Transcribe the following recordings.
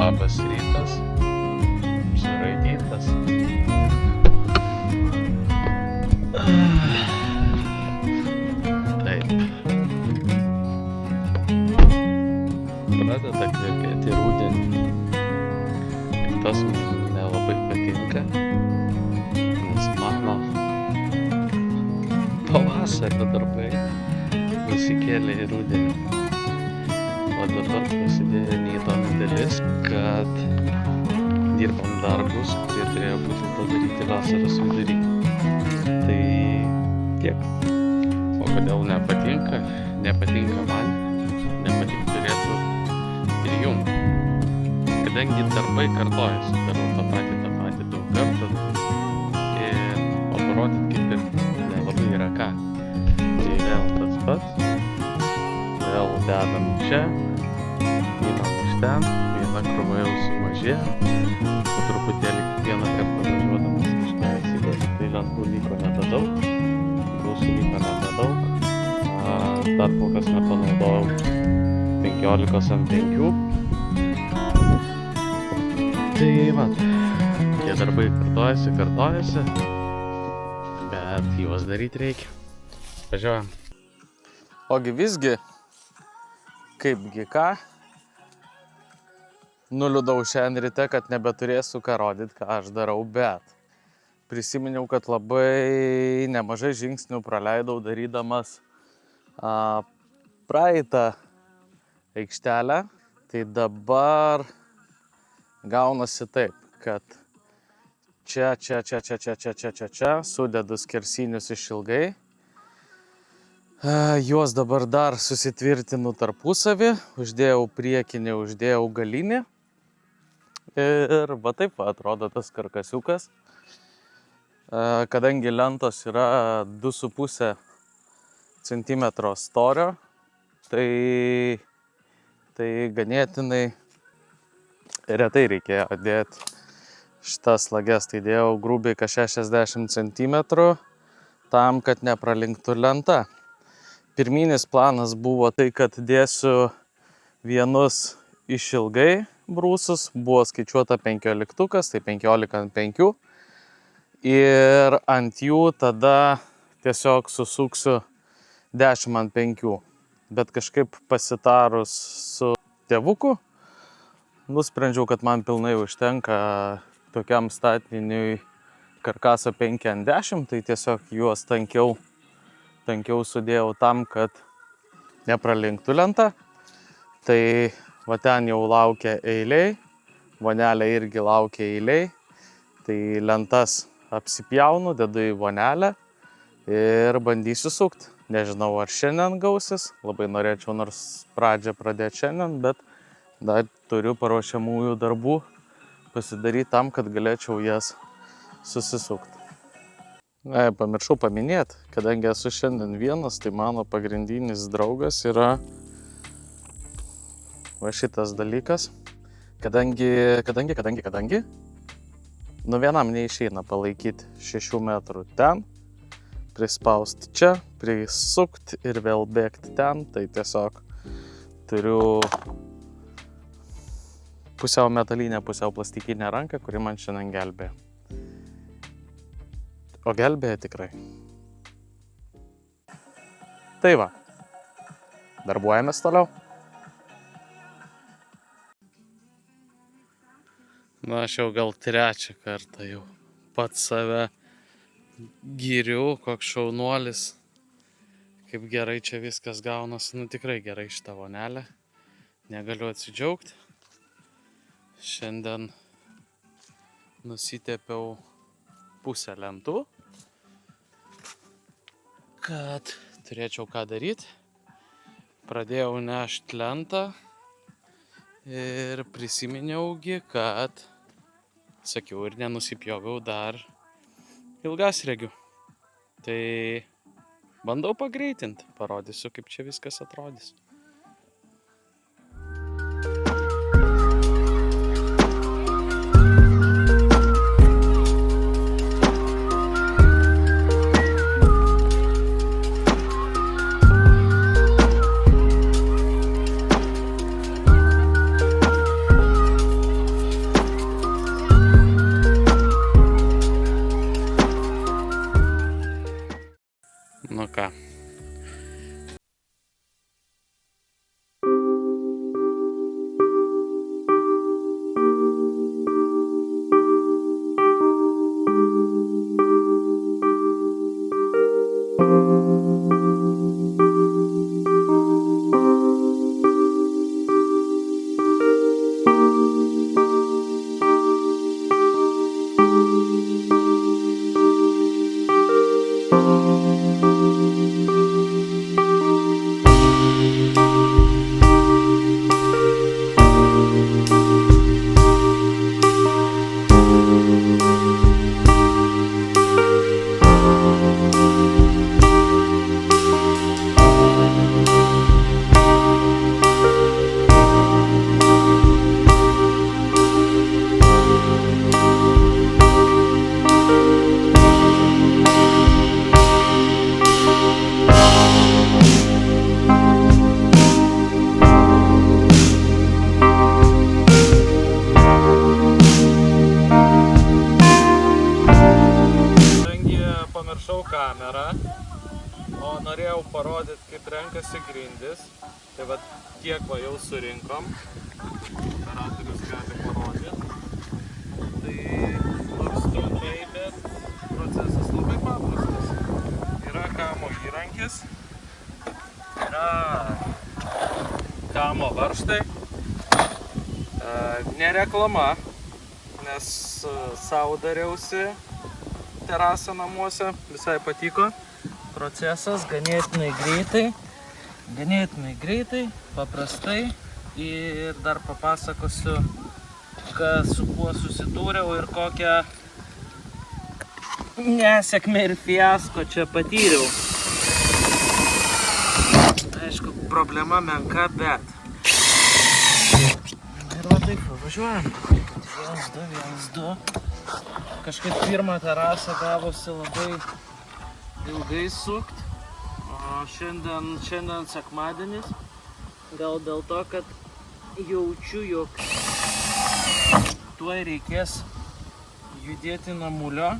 Labas rytas, suraitytas. Taip. Pradeda kvepėti rudenį. Ir tas man nelabai patinka, nes mano pavasario darbai nusikėlė į rudenį. O dabar prasidėjo neįdomi dalis, kad dirbam darbus, kurie turėjo būti padaryti vasaros vidury. Tai tiek. O kodėl nepatinka? Nepatinka man, nepatinka turėtų ir jum. Kadangi darbai kartojasi, darau tą patį daug kartų. O parodyti kaip ir nelabai yra ką. Tai vėl tas pats. Vėl dedam čia, įmam iš ten, viena krūva jau sumažėjo, po truputėlį kiekvieną kartą važiuodamas kažką įsidas, tai lentų liko nebedaug, brusų liko nebedaug, dar kol kas nepanaudojau 15 ant 5. Tai vat, tie darbai kartojasi, bet juos daryti reikia. Važiuojam. Ogi visgi, kaipgi ką, nuliūdau šiandien ryte, kad nebeturėsiu ką rodyti, ką aš darau, bet prisiminiau, kad labai nemažai žingsnių praleidau darydamas praeitą aikštelę. Tai dabar gaunasi taip, kad čia sudedu skersinius išilgai. Juos dabar dar susitvirtinu tarpusavį, uždėjau priekinį, uždėjau galinį ir va taip atrodo tas karkasiukas. Kadangi lentos yra 2,5 cm storio, tai ganėtinai retai reikėjo dėti šitas slages. Tai dėjau grubiai 60 cm tam, kad nepralinktų lenta. Pirminis planas buvo tai, kad dėsiu vienus išilgai brūsus, buvo skaičiuota 15, tai 15 ant 5. Ir ant jų tada tiesiog susuksiu 10 ant 5. Bet kažkaip pasitarus su tėvuku, nusprendžiau, kad man pilnai užtenka tokiam statiniui karkaso 5 ant 10, tai tiesiog juos tankiau sudėjau tam, kad nepralinktų lenta. Tai va ten jau laukia eiliai, vonelė irgi laukia eiliai. Tai lentas apsipjaunu, dedu į vonelę ir bandysiu sukti. Nežinau, ar šiandien gausis, labai norėčiau nors pradžią pradėti šiandien, bet dar turiu paruošiamųjų darbų pasidaryti tam, kad galėčiau jas susisukti. Pamiršau paminėti, kadangi esu šiandien vienas, tai mano pagrindinis draugas yra va šitas dalykas. Kadangi nu vienam neišeina palaikyti 6 metrų ten, prispausti čia, prisukti ir vėl bėgti ten, tai tiesiog turiu pusiau metalinę, pusiau plastikinę ranką, kuri man šiandien gelbėja. O gelbėja tikrai. Tai va, darbuojamės toliau. Na, aš jau gal 3 kartą jau pats save giriu, koks šaunuolis. Kaip gerai čia viskas gaunasi, nu tikrai gerai šitą vonelę. Negaliu atsidžiaugti. Šiandien nusitepiau pusę lentų, kad turėčiau ką daryti. Pradėjau nešti lentą ir prisiminiaugi, kad, sakiau, ir nenusipjoviau dar ilgasriegių. Tai bandau pagreitinti, parodysiu, kaip čia viskas atrodys. parodyti, kaip renkasi grindis. Tai va tiek va jau surinkom. Operatorius gali parodyti. Tai nors trumpai, bet procesas labai paprastas. Yra kamo įrankis, yra kamo varžtai. Ne reklama, nes sau dariausi terasą namuose, visai patiko. Procesas ganėtinai greitai, paprastai ir dar papasakosiu, su kuo susidūriau ir kokią nesėkmę ir fiasko čia patyriau. Aišku, problema menka, bet ir va taip, važiuojam. 1, 2. Kažkaip pirmą terasą gavosi labai ilgai sukt, o šiandien sekmadienis. Gal dėl to, kad jaučiu, jog tuoj reikės judėti namulio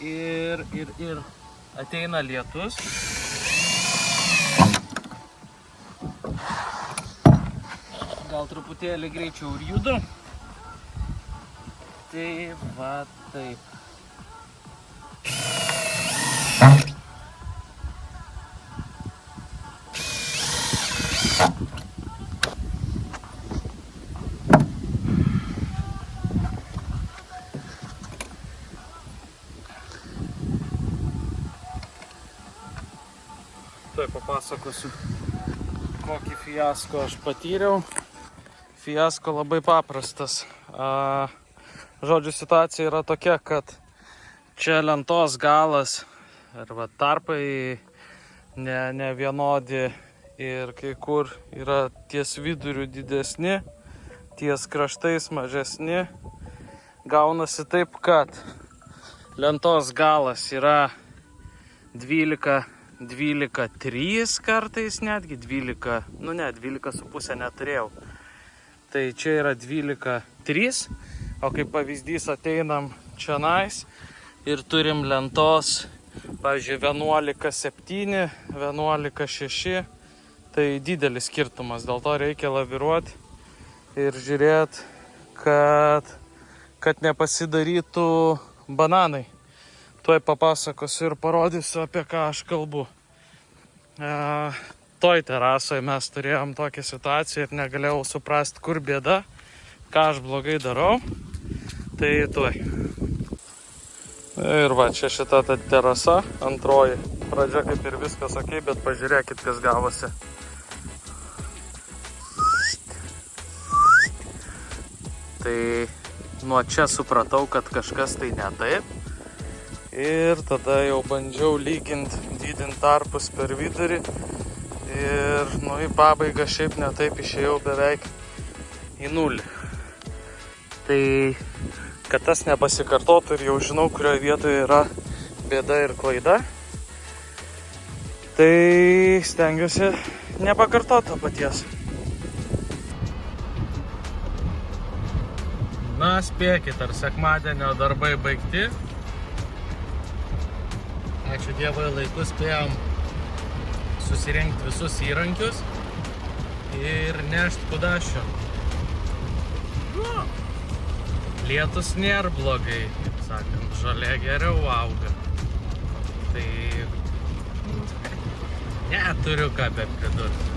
ir ateina lietus. Gal truputėlį greičiau ir judu. Tai va taip. Tuoj papasakosiu, kokį fiasko aš patyriau. Fiasko labai paprastas. Žodžiu, situacija yra tokia, kad čia lentos galas ir va tarpai ne vienodi ir kai kur yra ties viduriu didesni, ties kraštais mažesni. Gaunasi taip, kad lentos galas yra 12,3 kartais netgi, 12,5 neturėjau. Tai čia yra 12,3. O kaip pavyzdys ateinam čionais ir turim lentos, pavyzdžiui, 11,7, 11,6, tai didelis skirtumas, dėl to reikia laviruoti ir žiūrėti, kad nepasidarytų bananai. Tuoj papasakosiu ir parodysiu, apie ką aš kalbu. Toj terasoje mes turėjom tokią situaciją ir negalėjau suprasti, kur bėda, ką aš blogai darau. Tai tuoj. Ir va, čia šita ta terasa, antroji. Pradžia kaip ir viskas ok, bet pažiūrėkit, kas gavosi. Tai nuo čia supratau, kad kažkas tai ne taip. Ir tada jau bandžiau lyginti, didinti tarpus per vidurį. Ir į pabaigą šiaip ne taip išėjau beveik į nulį. Tai kad tas nepasikartotų ir jau žinau, kurioje vietoje yra bėda ir klaida, tai stengiuosi nepakartoti to paties. Na, spėkit, ar sekmadienio darbai baigti. Ačiū Dievui, laiku spėjom susirinkti visus įrankius ir nešti kudašių. Lietus nėra blogai, kaip sakant, žolė geriau auga. Tai neturiu ką be pridurti.